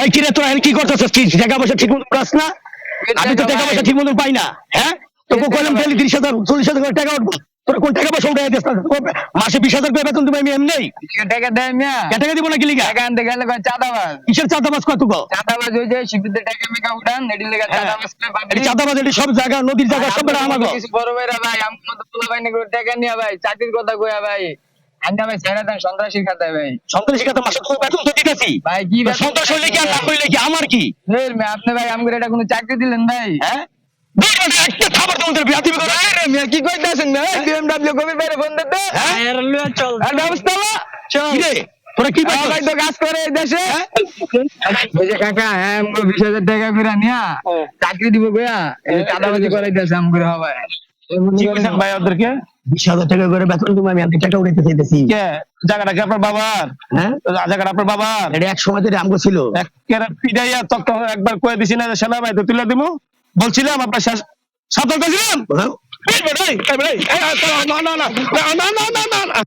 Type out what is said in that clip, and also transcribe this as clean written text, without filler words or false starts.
এই কিরে তোরা কি করতেছিস? কি টাকা পয়সা ঠিক মতো পাস না? আমি তো টাকা পয়সা ঠিক মতো পাই না। হ্যাঁ, তোকে কইলাম ডেইলি 30,000 40,000 করে টাকা উঠবো, তোরা কোন টাকা পয়সা উঠাই দিস না? মাসে 20,000 করে বেতন তুমি আমি এমনি টাকা দেয় মিয়া, টাকা দিব না কি লিগা? টাকা আনতে গেলে কয় চাঁদাবাজ। কিসের চাঁদাবাজ কত গো? চাঁদাবাজ ওই যে শিবিরতে টাকা মেকা উঠান, এটি লেগে চাঁদাবাজ করে এই পাবলিক। চাঁদাবাজ এটি সব জায়গা নদীর জায়গা সব বেড়া আমাগো। কিছু বড় ভাইরা ভাই আমার মতো পোলা বাইনে করে টাকা নিয়া ভাই চাকরির কথা কইয়া ভাই আন্ডা ভাই ছেড়ে দেন সন্ত্রাসী খাতায় ভাই। সন্ত্রাসী কথা মাসে তোর বেতন তো দিতেছি ভাই কি তো সন্ত্রাস হইলে কি আর না হইলে কি আমার কি? ধের মে আপনি ভাই আমগো এটা কোনো চাকরি দিলেন ভাই? হ্যাঁ, একটা খাবার তোমাদের বিয়া দিবে করে। আরে মিয়া কি কইতাছেন না? বিএমডব্লিউ কবির ভাইরে ফোন দিতে হ্যাঁ, চল আর ব্যবস্থা না চল। কি রে তোরা কি ভাই পাইছিস? তো কাজ করে এই দেশে। ওই যে কাকা হ্যাঁ আমগো 20,000 টাকা ফিরা নিয়া চাকরি দিব গয়া এই চাঁদাবাজি করাইতেছে আমগো ভাই। কি কইছেন ভাই ওদেরকে? 20,000 টাকা করে বেতন তুমি আমি আমি টাকা উঠাইতে চাইতেছি। কে জায়গাটা কি আপনার বাবার? হ্যাঁ, জায়গাটা আপনার বাবার? এটা এক সময় ধরে আমগো ছিল। একেবারে পিটাইয়া তক্ত একবার কয়ে দিছি না যে সেনা ভাই তো তুলে দিমু বলছিলাম আপনার সাথে ছিলাম। হ্যাঁ? এই বেটাই, এই বেটাই, এই, না না না না না না না না